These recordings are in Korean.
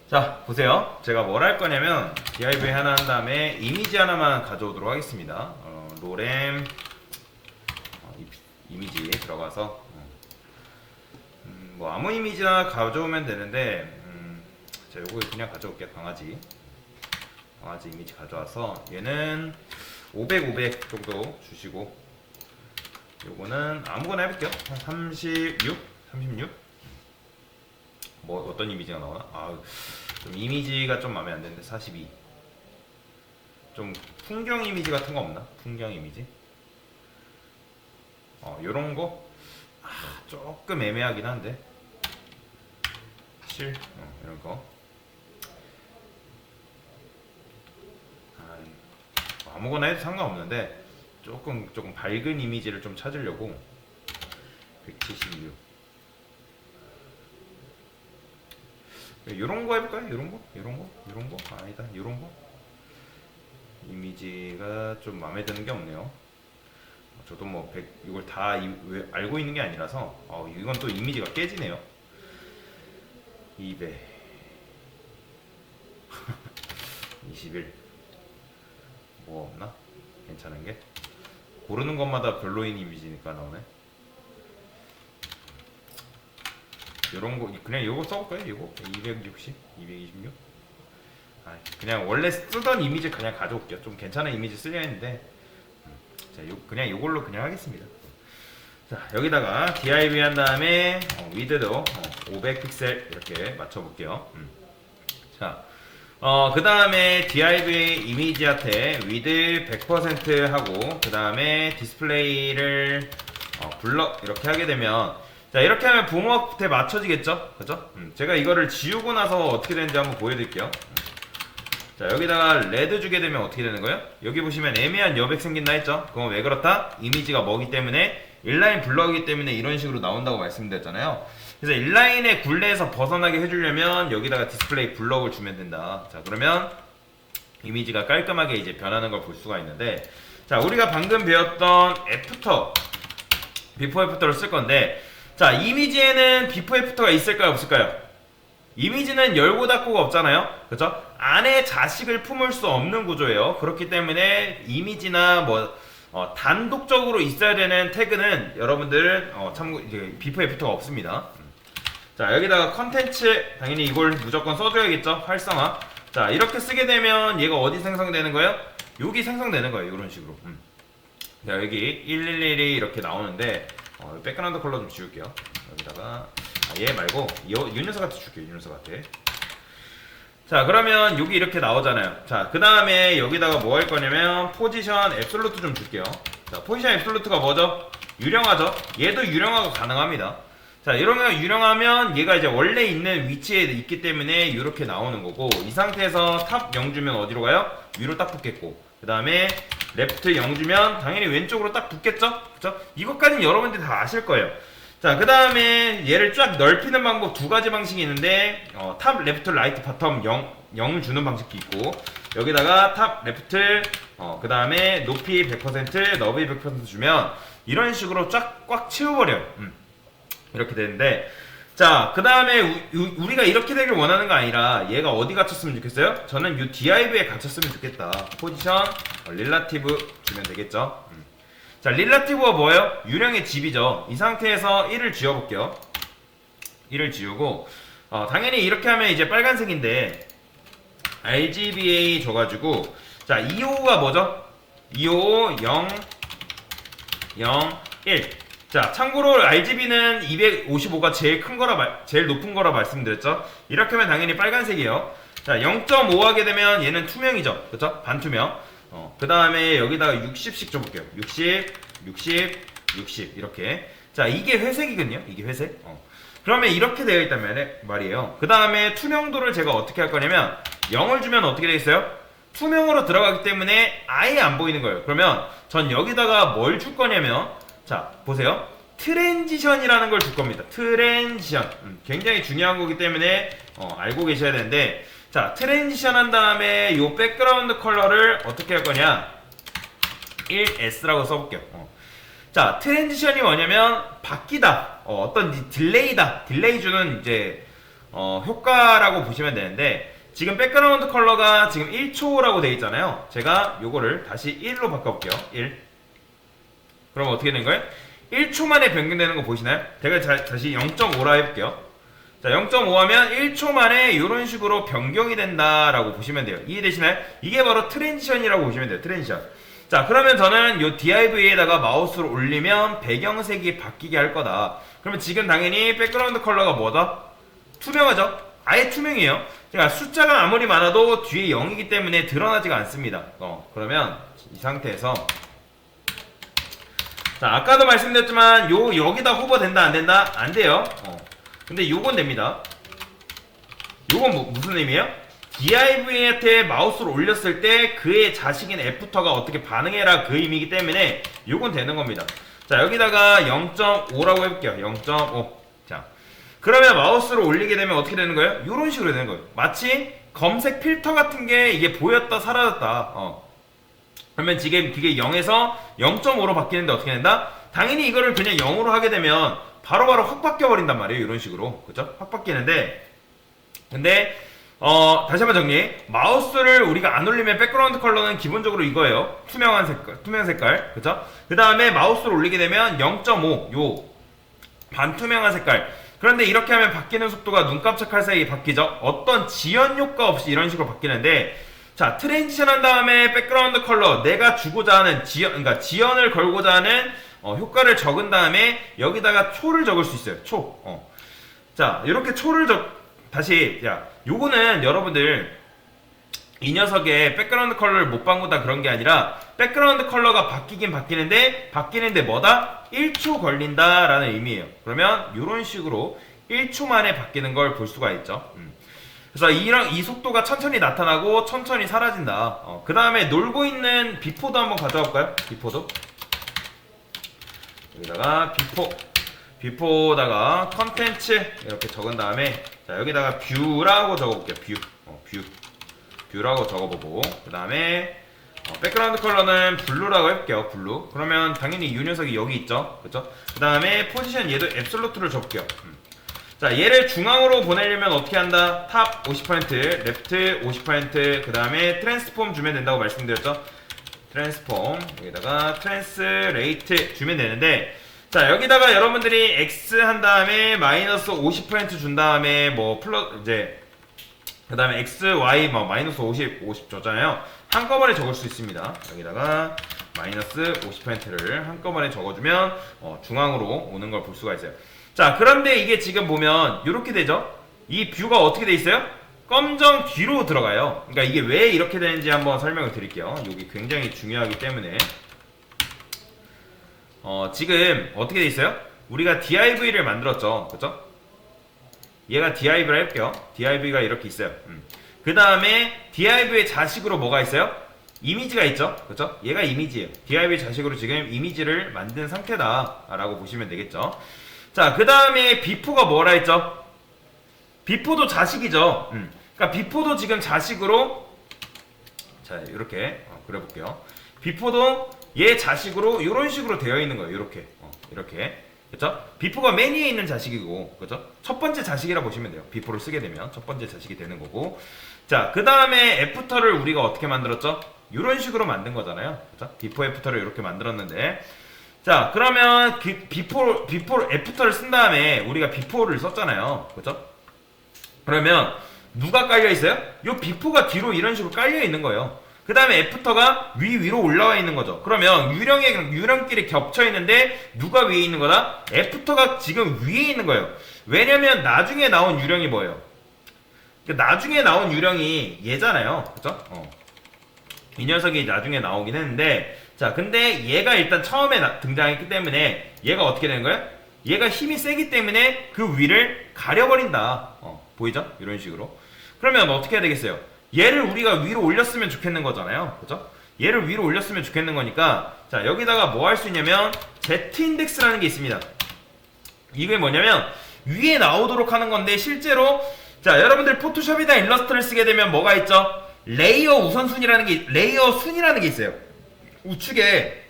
자, 보세요. 제가 뭘 할 거냐면 div 하나 한 다음에 이미지 하나만 가져오도록 하겠습니다. 로렘 이미지 들어가서 뭐 아무 이미지나 가져오면 되는데 자, 요거 그냥 가져올게요. 강아지 이미지 가져와서 얘는 500, 500 정도 주시고 요거는 아무거나 해볼게요. 한 36? 36? 뭐 어떤 이미지가 나오나? 좀 이미지가 좀 마음에 안 드는데 42. 좀 풍경 이미지 같은 거 없나? 풍경 이미지? 요런 거? 조금 애매하긴 한데 이런 거. 아무거나 해도 상관없는데 조금 밝은 이미지를 좀 찾으려고 176. 요런 거 해볼까요? 요런 거? 아니다. 요런 거? 이미지가 좀 마음에 드는 게 없네요. 저도 뭐 이걸 다 알고 있는 게 아니라서 이건 또 이미지가 깨지네요. 200 21 뭐 없나? 괜찮은 게? 고르는 것마다 별로인 이미지니까 나오네. 요런 거 그냥 요거 써볼까요? 요거 260, 226. 그냥 원래 쓰던 이미지 그냥 가져올게요. 좀 괜찮은 이미지 쓰려 했는데 자, 그냥 요걸로 그냥 하겠습니다. 자, 여기다가 div 한 다음에 위드도 500 픽셀 이렇게 맞춰볼게요. 자, 그 다음에 div 이미지한테 위드 100% 하고 그 다음에 디스플레이를 블럭 이렇게 하게 되면 자, 이렇게 하면 붐업에 맞춰지겠죠? 그죠? 제가 이거를 지우고 나서 어떻게 되는지 한번 보여드릴게요. 자, 여기다가 레드 주게 되면 어떻게 되는 거예요? 여기 보시면 애매한 여백 생긴다 했죠? 그건 왜 그렇다? 이미지가 뭐기 때문에 인라인 블럭이기 때문에 이런 식으로 나온다고 말씀드렸잖아요. 그래서 인라인의 굴레에서 벗어나게 해주려면 여기다가 디스플레이 블럭을 주면 된다. 자, 그러면 이미지가 깔끔하게 이제 변하는 걸 볼 수가 있는데, 자, 우리가 방금 배웠던 애프터, 비포 애프터를 쓸 건데, 자, 이미지에는 비포 애프터가 있을까요? 없을까요? 이미지는 열고 닫고가 없잖아요. 그렇죠? 안에 자식을 품을 수 없는 구조예요. 그렇기 때문에 이미지나 뭐 단독적으로 있어야 되는 태그는 여러분들 참고 비포 애프터가 없습니다. 자, 여기다가 컨텐츠 당연히 이걸 무조건 써줘야겠죠. 활성화. 자, 이렇게 쓰게 되면 얘가 어디 생성되는 거예요? 여기 생성되는 거예요. 이런 식으로. 자, 여기 111이 이렇게 나오는데 백그라운드 컬러 좀 지울게요. 여기다가 얘 말고 이 녀석한테 줄게요. 이 녀석한테. 자, 그러면 여기 이렇게 나오잖아요. 자, 그 다음에 여기다가 뭐 할 거냐면 포지션 앱솔루트 좀 줄게요. 자, 포지션 앱솔루트가 뭐죠? 유령화죠. 얘도 유령화가 가능합니다. 자, 이러면 유령하면 얘가 이제 원래 있는 위치에 있기 때문에 이렇게 나오는 거고, 이 상태에서 탑 0 주면 어디로 가요? 위로 딱 붙겠고, 그 다음에 레프트 0 주면 당연히 왼쪽으로 딱 붙겠죠? 그쵸? 이것까지는 여러분들이 다 아실 거예요. 자, 그 다음에 얘를 쫙 넓히는 방법 두 가지 방식이 있는데 탑, 레프트, 라이트, 바텀 0 주는 방식도 있고, 여기다가 탑, 레프트, 그 다음에 높이 100%, 너비 100% 주면 이런 식으로 쫙 꽉 채워버려요. 이렇게 되는데, 자, 그 다음에 우리가 이렇게 되길 원하는 거 아니라 얘가 어디 갇혔으면 좋겠어요? 저는 이 div에 갇혔으면 좋겠다. 포지션, 릴라티브 주면 되겠죠. 자, 릴라티브가 뭐예요? 유령의 집이죠. 이 상태에서 1을 지워볼게요. 1을 지우고 당연히 이렇게 하면 이제 빨간색인데 RGBA 줘가지고, 자, 255가 뭐죠? 255 0 0 1. 자, 참고로 RGB는 255가 제일 큰 거라 제일 높은 거라 말씀드렸죠. 이렇게 하면 당연히 빨간색이에요. 자, 0.5 하게 되면 얘는 투명이죠. 그쵸? 반투명. 그 다음에 여기다가 60씩 줘볼게요. 60, 60, 60 이렇게. 자, 이게 회색이거든요. 이게 회색. 그러면 이렇게 되어 있다면 말이에요. 그 다음에 투명도를 제가 어떻게 할 거냐면 0을 주면 어떻게 되겠어요? 투명으로 들어가기 때문에 아예 안 보이는 거예요. 그러면 전 여기다가 뭘 줄 거냐면, 자, 보세요. 트랜지션이라는 걸 줄 겁니다. 트랜지션. 굉장히 중요한 거기 때문에 알고 계셔야 되는데, 자, 트랜지션 한 다음에 이 백그라운드 컬러를 어떻게 할 거냐? 1S라고 써볼게요. 자, 트랜지션이 뭐냐면 바뀌다. 어떤 딜레이다. 딜레이 주는 이제 효과라고 보시면 되는데, 지금 백그라운드 컬러가 지금 1초라고 되어 있잖아요. 제가 요거를 다시 1로 바꿔볼게요. 1. 그럼 어떻게 되는 거예요? 1초 만에 변경되는 거 보이시나요? 제가 다시 0.5라 해볼게요. 자, 0.5 하면 1초 만에 이런 식으로 변경이 된다라고 보시면 돼요. 이해되시나요? 이게 바로 트랜지션이라고 보시면 돼요. 트랜지션. 자, 그러면 저는 이 DIV에다가 마우스를 올리면 배경색이 바뀌게 할 거다. 그러면 지금 당연히 백그라운드 컬러가 뭐다? 투명하죠? 아예 투명이에요. 그러니까 숫자가 아무리 많아도 뒤에 0이기 때문에 드러나지가 않습니다. 그러면 이 상태에서, 자, 아까도 말씀드렸지만 여기다 호버 된다 안 된다? 안 돼요. 근데 요건 됩니다. 요건 무슨 의미예요? DIV한테 마우스를 올렸을 때 그의 자식인 애프터가 어떻게 반응해라, 그 의미이기 때문에 요건 되는 겁니다. 자, 여기다가 0.5라고 해볼게요. 0.5. 자, 그러면 마우스를 올리게 되면 어떻게 되는 거예요? 요런 식으로 되는 거예요. 마치 검색 필터 같은 게 이게 보였다 사라졌다. 그러면 지금 그게 0에서 0.5로 바뀌는데 어떻게 된다? 당연히 이거를 그냥 0으로 하게 되면 바로바로 확 바뀌어 버린단 말이에요. 이런 식으로. 그죠? 확 바뀌는데, 근데 다시 한번 정리. 마우스를 우리가 안 올리면 백그라운드 컬러는 기본적으로 이거예요. 투명한 색깔, 투명 색깔. 그죠? 그 다음에 마우스를 올리게 되면 0.5, 요 반투명한 색깔. 그런데 이렇게 하면 바뀌는 속도가 눈 깜짝할 사이에 바뀌죠. 어떤 지연 효과 없이 이런 식으로 바뀌는데, 자, 트랜지션 한 다음에 백그라운드 컬러, 내가 주고자 하는 그러니까 지연을 걸고자 하는 효과를 적은 다음에 여기다가 초를 적을 수 있어요. 초. 자, 이렇게 초를 다시, 요거는 여러분들 이 녀석의 백그라운드 컬러를 못 바꾼다 그런 게 아니라, 백그라운드 컬러가 바뀌긴 바뀌는데 뭐다? 1초 걸린다라는 의미예요. 그러면 이런 식으로 1초 만에 바뀌는 걸 볼 수가 있죠. 그래서 이 속도가 천천히 나타나고 천천히 사라진다. 그 다음에 놀고 있는 비포도 한번 가져올까요? 비포도. 여기다가 비포다가 컨텐츠 이렇게 적은 다음에, 자, 여기다가 뷰라고 적어볼게요. 뷰라고 적어보고, 그 다음에 백그라운드 컬러는 블루라고 해볼게요. 블루. 그러면 당연히 이 녀석이 여기 있죠. 그쵸? 그 다음에 포지션 얘도 앱솔루트를 줘볼게요. 자, 얘를 중앙으로 보내려면 어떻게 한다? 탑 50%, 랩트 50%, 그 다음에 트랜스폼 주면 된다고 말씀드렸죠. 트랜스폼, 여기다가 트랜스레이트 주면 되는데, 자, 여기다가 여러분들이 X 한 다음에 마이너스 50% 준 다음에 그 다음에 X, Y 마이너스 50 줬잖아요. 한꺼번에 적을 수 있습니다. 여기다가 마이너스 50%를 한꺼번에 적어주면 중앙으로 오는 걸 볼 수가 있어요. 자, 그런데 이게 지금 보면 이렇게 되죠. 이 뷰가 어떻게 돼 있어요? 검정 뒤로 들어가요. 그러니까 이게 왜 이렇게 되는지 한번 설명을 드릴게요. 이게 굉장히 중요하기 때문에. 지금 어떻게 돼 있어요? 우리가 DIV를 만들었죠. 그쵸? 얘가 DIV를 해볼게요. DIV가 이렇게 있어요. 그 다음에 DIV의 자식으로 뭐가 있어요? 이미지가 있죠. 그쵸? 얘가 이미지예요. DIV 자식으로 지금 이미지를 만든 상태다 라고 보시면 되겠죠. 자, 그 다음에 비포가 뭐라 했죠? 비포도 자식이죠. 그러니까 비포도 지금 자식으로, 자, 이렇게 그려볼게요. 비포도 얘 자식으로 이런 식으로 되어 있는 거예요. 이렇게. 그쵸? 비포가 맨 위에 있는 자식이고, 그쵸? 첫 번째 자식이라 보시면 돼요. 비포를 쓰게 되면 첫 번째 자식이 되는 거고. 자, 그 다음에 애프터를 우리가 어떻게 만들었죠? 이런 식으로 만든 거잖아요. 그쵸? 비포 애프터를 이렇게 만들었는데, 자, 그러면 비포 애프터를 쓴 다음에 우리가 비포를 썼잖아요. 그쵸? 그러면 누가 깔려 있어요? 요 비포가 뒤로 이런 식으로 깔려 있는 거예요. 그 다음에 애프터가 위로 올라와 있는 거죠. 그러면 유령끼리 겹쳐 있는데 누가 위에 있는 거다? 애프터가 지금 위에 있는 거예요. 왜냐면 나중에 나온 유령이 뭐예요? 나중에 나온 유령이 얘잖아요. 그쵸? 이 녀석이 나중에 나오긴 했는데, 자, 근데 얘가 일단 처음에 등장했기 때문에 얘가 어떻게 되는 거예요? 얘가 힘이 세기 때문에 그 위를 가려버린다. 보이죠? 이런 식으로. 그러면 어떻게 해야 되겠어요? 얘를 우리가 위로 올렸으면 좋겠는 거잖아요. 그죠? 얘를 위로 올렸으면 좋겠는 거니까, 자, 여기다가 뭐 할 수 있냐면 Z인덱스라는 게 있습니다. 이게 뭐냐면 위에 나오도록 하는 건데, 실제로, 자, 여러분들 포토샵이나 일러스트를 쓰게 되면 뭐가 있죠? 레이어 순이라는 게 있어요. 우측에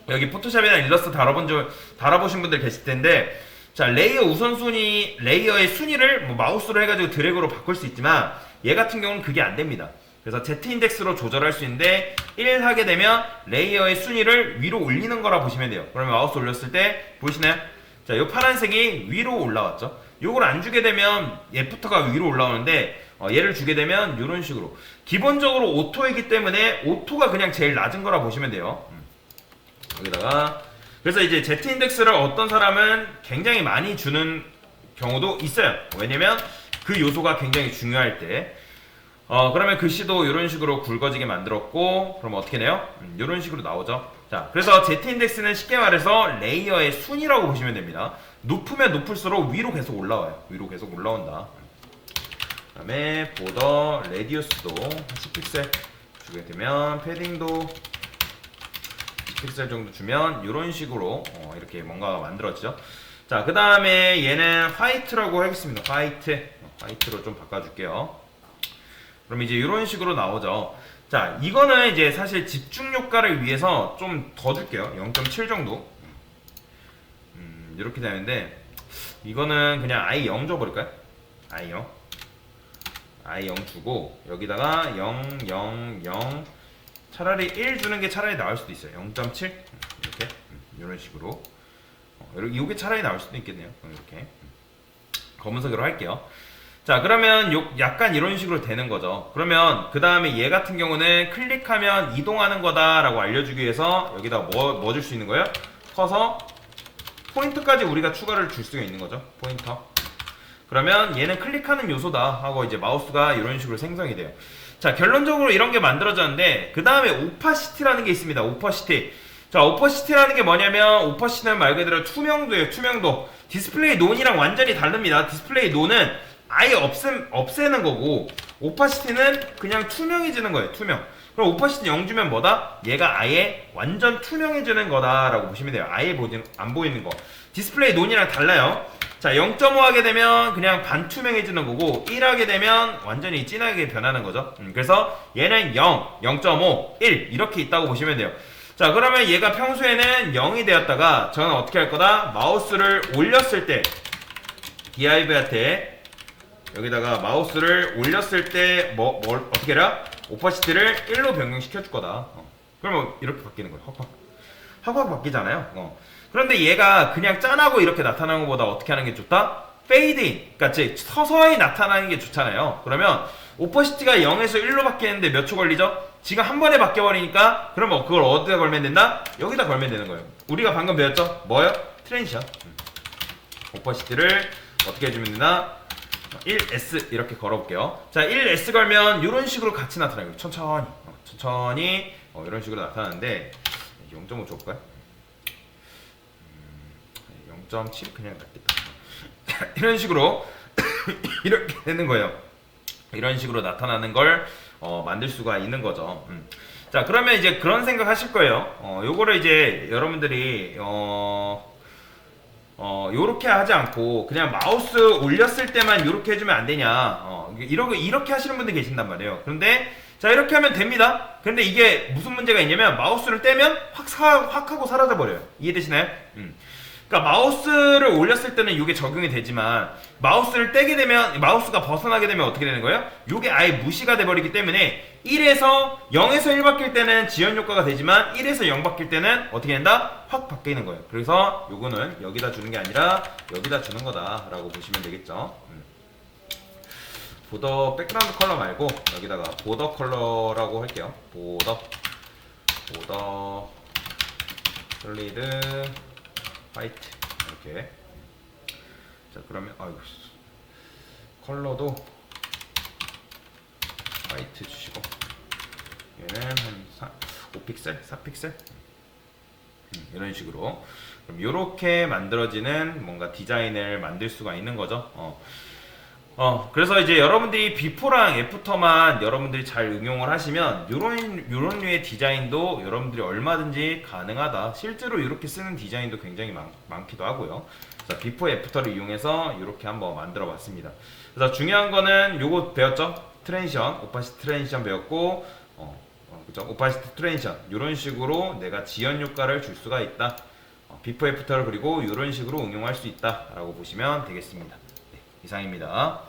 여기 포토샵이나 일러스트 달아보신 분들 계실 텐데, 자, 레이어 우선순위, 레이어의 순위를 뭐 마우스로 해가지고 드래그로 바꿀 수 있지만 얘 같은 경우는 그게 안 됩니다. 그래서 Z 인덱스로 조절할 수 있는데 1 하게 되면 레이어의 순위를 위로 올리는 거라 보시면 돼요. 그러면 마우스 올렸을 때 보이시나요? 자, 이 파란색이 위로 올라왔죠. 요걸 안 주게 되면 F부터가 위로 올라오는데 얘를 주게 되면 이런 식으로 기본적으로 오토이기 때문에 오토가 그냥 제일 낮은 거라 보시면 돼요. 여기다가 그래서 이제 Z 인덱스를 어떤 사람은 굉장히 많이 주는 경우도 있어요. 왜냐면 그 요소가 굉장히 중요할 때 그러면 글씨도 이런 식으로 굵어지게 만들었고 그럼 어떻게 돼요? 이런 식으로 나오죠. 자, 그래서 Z 인덱스는 쉽게 말해서 레이어의 순위라고 보시면 됩니다. 높으면 높을수록 위로 계속 올라와요. 위로 계속 올라온다. 그 다음에 보더 레디우스도 10픽셀 주게 되면 패딩도 10픽셀 정도 주면 이런 식으로 이렇게 뭔가가 만들어지죠. 자, 그 다음에 얘는 화이트라고 하겠습니다. 화이트로 좀 바꿔줄게요. 그럼 이제 이런 식으로 나오죠. 자, 이거는 이제 사실 집중 효과를 위해서 좀 더 줄게요. 0.7 정도. 이렇게 되는데 이거는 그냥 아예 0 줘버릴까요? 아예 0. 아예 0 주고 여기다가 0, 0, 0 차라리 1 주는 게 차라리 나을 수도 있어요. 0.7 이렇게 이런 식으로 이게 차라리 나올 수도 있겠네요. 이렇게 검은색으로 할게요. 자, 그러면 약간 이런 식으로 되는 거죠. 그러면 그 다음에 얘 같은 경우는 클릭하면 이동하는 거다라고 알려주기 위해서 여기다 뭐 줄 수 있는 거예요? 커서 포인트까지 우리가 추가를 줄 수가 있는 거죠. 포인터. 그러면 얘는 클릭하는 요소다 하고 이제 마우스가 이런 식으로 생성이 돼요. 자, 결론적으로 이런 게 만들어졌는데 그 다음에 오파시티라는 게 있습니다. 오파시티. 자, 오파시티라는 게 뭐냐면 오파시티는 말 그대로 투명도예요. 투명도. 디스플레이 논이랑 완전히 다릅니다. 디스플레이 논은 아예 없애는 거고 오파시티는 그냥 투명해지는 거예요. 투명. 그럼 오파시티 0 주면 뭐다? 얘가 아예 완전 투명해지는 거다라고 보시면 돼요. 아예 안 보이는 거. 디스플레이 논이랑 달라요. 자, 0.5 하게 되면 그냥 반투명해지는 거고 1 하게 되면 완전히 진하게 변하는 거죠. 그래서 얘는 0, 0.5, 1 이렇게 있다고 보시면 돼요. 자, 그러면 얘가 평소에는 0이 되었다가 저는 어떻게 할 거다? 마우스를 올렸을 때 디아이브한테 여기다가 마우스를 올렸을 때 뭘 어떻게 해라? 오파시티를 1로 변경시켜 줄 거다. 그러면 이렇게 바뀌는 거예요. 확 바뀌잖아요. 그런데 얘가 그냥 짠하고 이렇게 나타나는 것보다 어떻게 하는 게 좋다? 페이드인, 그러니까 서서히 나타나는 게 좋잖아요. 그러면 오파시티가 0에서 1로 바뀌는데 몇 초 걸리죠? 지금 한 번에 바뀌어버리니까 그러면 그걸 어디다 걸면 된다? 여기다 걸면 되는 거예요. 우리가 방금 배웠죠? 뭐요? 트랜지션. 오파시티를 어떻게 해주면 되나? 1S 이렇게 걸어볼게요. 자, 1S 걸면 이런 식으로 같이 나타나요. 천천히 이런 식으로 나타나는데 0.5 줘볼까요? 0.7 그냥 낫겠다. 이런 식으로 이렇게 되는 거예요. 이런 식으로 나타나는 걸 만들 수가 있는 거죠. 자, 그러면 이제 그런 생각 하실 거예요. 요거를 이제 여러분들이 요렇게 하지 않고 그냥 마우스 올렸을 때만 요렇게 해주면 안 되냐. 이렇게 하시는 분들 계신단 말이에요. 그런데 자, 이렇게 하면 됩니다. 근데 이게 무슨 문제가 있냐면 마우스를 떼면 확 하고 사라져 버려요. 이해되시나요? 그러니까 마우스를 올렸을 때는 이게 적용이 되지만 마우스를 떼게 되면 마우스가 벗어나게 되면 어떻게 되는 거예요? 이게 아예 무시가 돼 버리기 때문에 1에서 0에서 1 바뀔 때는 지연 효과가 되지만 1에서 0 바뀔 때는 어떻게 된다? 확 바뀌는 거예요. 그래서 요거는 여기다 주는 게 아니라 여기다 주는 거다라고 보시면 되겠죠. 보더 백그라운드 컬러 말고 여기다가 보더 컬러라고 할게요. 보더 솔리드 화이트 이렇게. 자, 그러면 아이고 컬러도 화이트 주시고 얘는 한 5픽셀 4픽셀 이런 식으로 그럼 이렇게 만들어지는 뭔가 디자인을 만들 수가 있는 거죠. 그래서 이제 여러분들이 비포랑 애프터만 여러분들이 잘 응용을 하시면 요런 류의 디자인도 여러분들이 얼마든지 가능하다. 실제로 이렇게 쓰는 디자인도 굉장히 많기도 하고요. 그래서 비포 애프터를 이용해서 이렇게 한번 만들어 봤습니다. 그래서 중요한 거는 요거 배웠죠? 트랜지션, 오파시티 트랜지션 배웠고, 그죠? 오파시티 트랜지션 이런 식으로 내가 지연 효과를 줄 수가 있다. 비포 애프터를 그리고 이런 식으로 응용할 수 있다라고 보시면 되겠습니다. 네, 이상입니다.